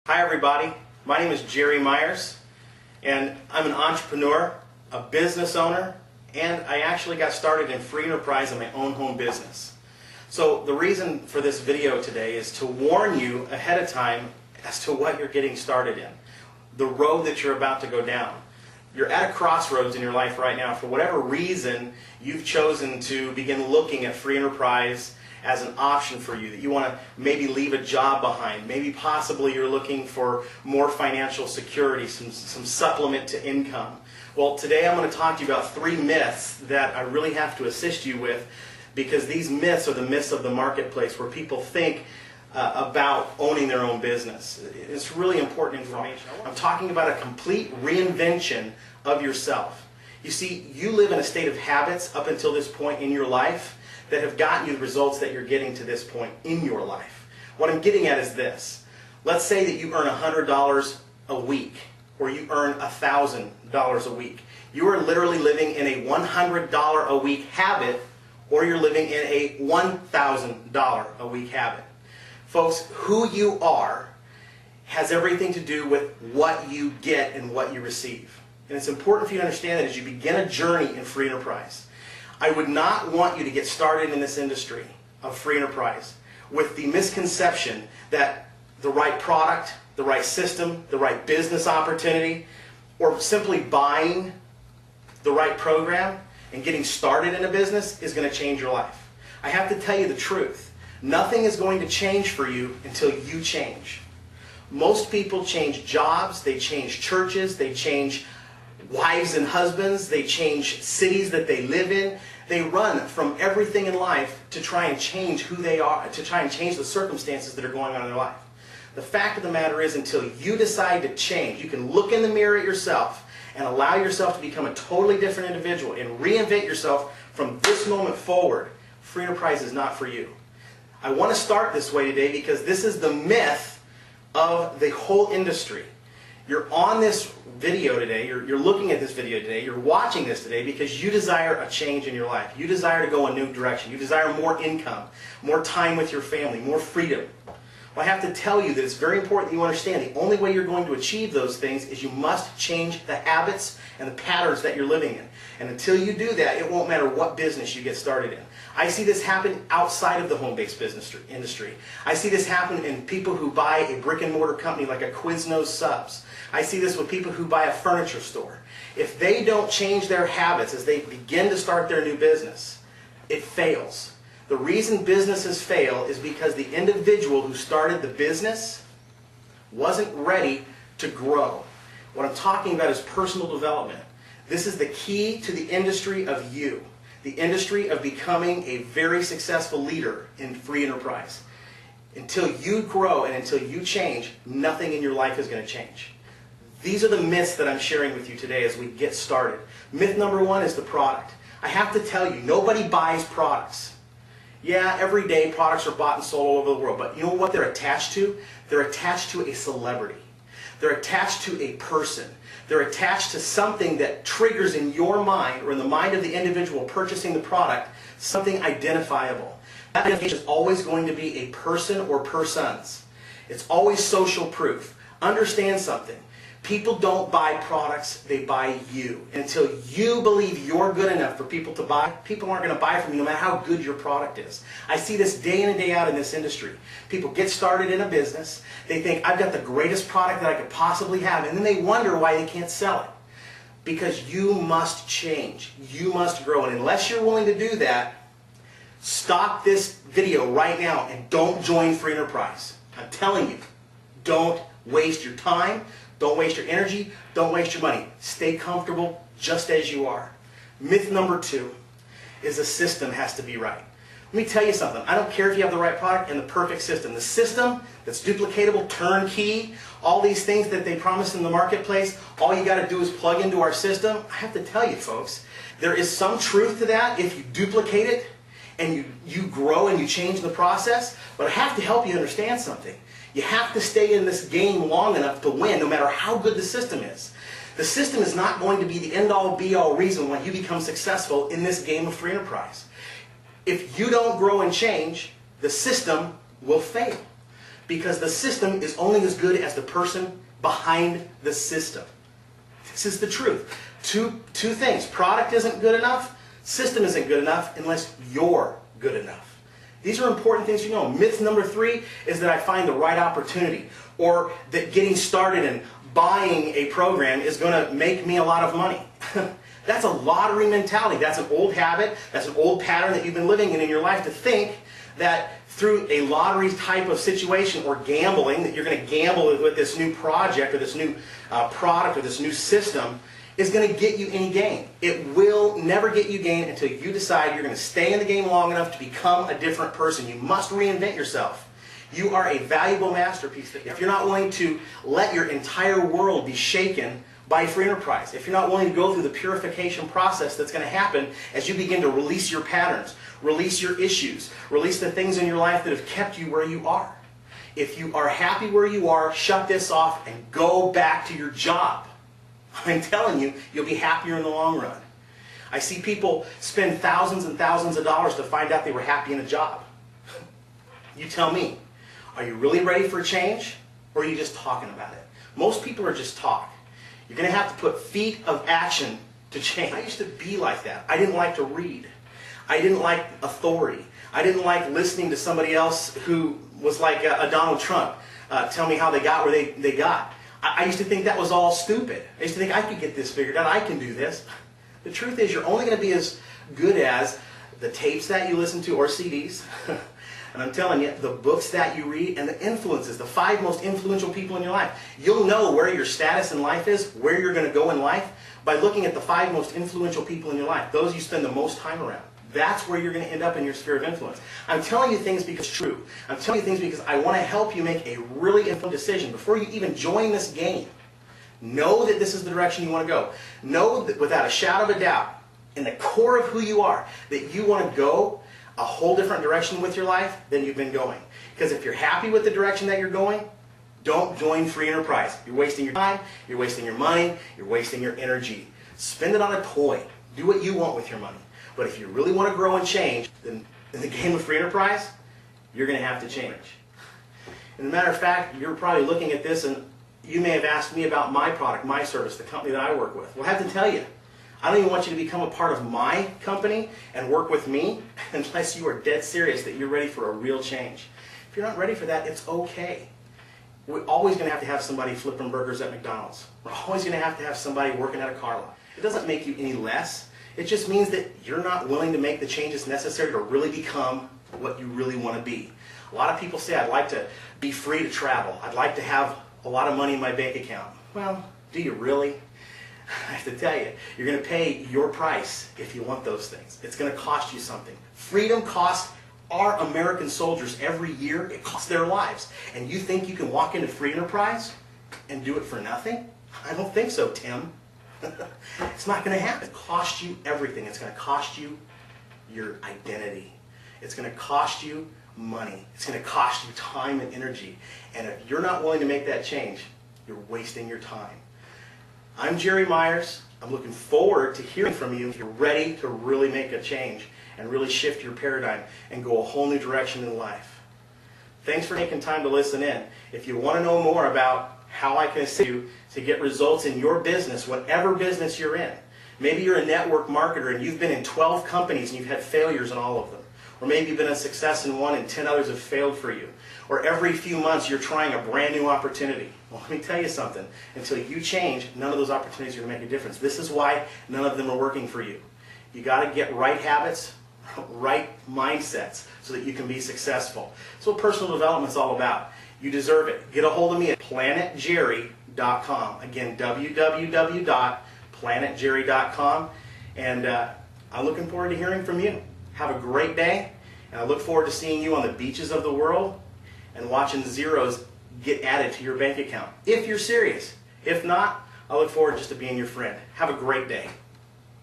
Hi everybody, my name is Jerry Myers and I'm an entrepreneur, a business owner, and I actually got started in free enterprise in my own home business. So the reason for this video today is to warn you ahead of time as to what you're getting started in, the road that you're about to go down. You're at a crossroads in your life right now. For whatever reason, you've chosen to begin looking at free enterprise as an option for you, that you want to maybe leave a job behind. Maybe possibly you're looking for more financial security, some supplement to income. Well, today I'm going to talk to you about 3 myths that I really have to assist you with, because these myths are the myths of the marketplace where people think about owning their own business. It's really important information. I'm talking about a complete reinvention of yourself. You see, you live in a state of habits up until this point in your life that have gotten you the results that you're getting to this point in your life. What I'm getting at is this. Let's say that you earn $100 a week, or you earn $1,000 a week. You are literally living in a $100 a week habit, or you're living in a $1,000 a week habit. Folks, who you are has everything to do with what you get and what you receive. And it's important for you to understand that as you begin a journey in free enterprise. I would not want you to get started in this industry of free enterprise with the misconception that the right product, the right system, the right business opportunity, or simply buying the right program and getting started in a business is going to change your life. I have to tell you the truth. Nothing is going to change for you until you change. Most people change jobs, they change churches, they change wives and husbands, they change cities that they live in. They run from everything in life to try and change who they are, to try and change the circumstances that are going on in their life. The fact of the matter is, until you decide to change, you can look in the mirror at yourself and allow yourself to become a totally different individual and reinvent yourself from this moment forward. Free enterprise is not for you. I want to start this way today because this is the myth of the whole industry. You're on this video today, you're looking at this video today, you're watching this today because you desire a change in your life. You desire to go a new direction. You desire more income, more time with your family, more freedom. Well, I have to tell you that it's very important that you understand the only way you're going to achieve those things is you must change the habits and the patterns that you're living in. And until you do that, it won't matter what business you get started in. I see this happen outside of the home-based business industry. I see this happen in people who buy a brick-and-mortar company like a Quiznos Subs. I see this with people who buy a furniture store. If they don't change their habits as they begin to start their new business, it fails. The reason businesses fail is because the individual who started the business wasn't ready to grow. What I'm talking about is personal development. This is the key to the industry of you, the industry of becoming a very successful leader in free enterprise. Until you grow and until you change, nothing in your life is going to change. These are the myths that I'm sharing with you today as we get started. Myth number 1 is the product. I have to tell you, nobody buys products. Yeah, every day products are bought and sold all over the world, but you know what they're attached to? They're attached to a celebrity. They're attached to a person. They're attached to something that triggers in your mind or in the mind of the individual purchasing the product something identifiable. That identification is always going to be a person or persons. It's always social proof. Understand something. People don't buy products, they buy you. And until you believe you're good enough for people to buy, people aren't going to buy from you no matter how good your product is. I see this day in and day out in this industry. People get started in a business, they think, I've got the greatest product that I could possibly have, and then they wonder why they can't sell it. Because you must change. You must grow. And unless you're willing to do that, stop this video right now and don't join free enterprise. I'm telling you, don't waste your time. Don't waste your energy. Don't waste your money. Stay comfortable just as you are. Myth number 2 is the system has to be right. Let me tell you something. I don't care if you have the right product and the perfect system. The system that's duplicatable, turnkey, all these things that they promise in the marketplace, all you got to do is plug into our system. I have to tell you, folks, there is some truth to that if you duplicate it and you grow and you change the process. But I have to help you understand something. You have to stay in this game long enough to win, no matter how good the system is. The system is not going to be the end-all, be-all reason why you become successful in this game of free enterprise. If you don't grow and change, the system will fail. because the system is only as good as the person behind the system. This is the truth. Two things. Product isn't good enough. System isn't good enough unless you're good enough. These are important things you know. Myth number 3 is that I find the right opportunity, or that getting started and buying a program is going to make me a lot of money. That's a lottery mentality. That's an old habit. That's an old pattern that you've been living in your life, to think that through a lottery type of situation or gambling, that you're going to gamble with this new project or this new product or this new system is going to get you any gain. It will never get you gain until you decide you're going to stay in the game long enough to become a different person. You must reinvent yourself. You are a valuable masterpiece. If you're not willing to let your entire world be shaken by free enterprise, if you're not willing to go through the purification process that's going to happen as you begin to release your patterns, release your issues, release the things in your life that have kept you where you are. If you are happy where you are, shut this off and go back to your job. I'm telling you, you'll be happier in the long run. I see people spend thousands and thousands of dollars to find out they were happy in a job. You tell me, are you really ready for a change, or are you just talking about it? Most people are just talk. You're going to have to put feet of action to change. I used to be like that. I didn't like to read. I didn't like authority. I didn't like listening to somebody else who was like a Donald Trump tell me how they got where they got. I used to think that was all stupid. I used to think I could get this figured out. I can do this. The truth is, you're only going to be as good as the tapes that you listen to or CDs. And I'm telling you, the books that you read and the influences, the 5 most influential people in your life. You'll know where your status in life is, where you're going to go in life, by looking at the 5 most influential people in your life. Those you spend the most time around. That's where you're going to end up in your sphere of influence. I'm telling you things because it's true. I'm telling you things because I want to help you make a really informed decision before you even join this game. Know that this is the direction you want to go. Know that without a shadow of a doubt, in the core of who you are, that you want to go a whole different direction with your life than you've been going. Because if you're happy with the direction that you're going, don't join free enterprise. You're wasting your time, you're wasting your money, you're wasting your energy. Spend it on a toy. Do what you want with your money. But if you really want to grow and change, then in the game of free enterprise, you're going to have to change. And as a matter of fact, you're probably looking at this and you may have asked me about my product, my service, the company that I work with. Well, I have to tell you, I don't even want you to become a part of my company and work with me unless you are dead serious that you're ready for a real change. If you're not ready for that, it's okay. We're always going to have somebody flipping burgers at McDonald's. We're always going to have somebody working at a car lot. It doesn't make you any less. It just means that you're not willing to make the changes necessary to really become what you really want to be. A lot of people say, I'd like to be free to travel. I'd like to have a lot of money in my bank account. Well, do you really? I have to tell you, you're going to pay your price if you want those things. It's going to cost you something. Freedom costs our American soldiers every year. It costs their lives. And you think you can walk into free enterprise and do it for nothing? I don't think so, Tim. It's not going to happen. It costs you everything. It's going to cost you your identity. It's going to cost you money. It's going to cost you time and energy. And if you're not willing to make that change, you're wasting your time. I'm Jerry Myers. I'm looking forward to hearing from you if you're ready to really make a change and really shift your paradigm and go a whole new direction in life. Thanks for taking time to listen in. If you want to know more about how I can assist you to get results in your business, whatever business you're in. Maybe you're a network marketer and you've been in 12 companies and you've had failures in all of them. Or maybe you've been a success in one and 10 others have failed for you. Or every few months you're trying a brand new opportunity. Well, let me tell you something. Until you change, none of those opportunities are going to make a difference. This is why none of them are working for you. You got to get right habits, right mindsets so that you can be successful. That's what personal development is all about. You deserve it. Get a hold of me at planetjerry.com. Again, www.planetjerry.com. And I'm looking forward to hearing from you. Have a great day. And I look forward to seeing you on the beaches of the world and watching zeros get added to your bank account. If you're serious. If not, I look forward just to being your friend. Have a great day.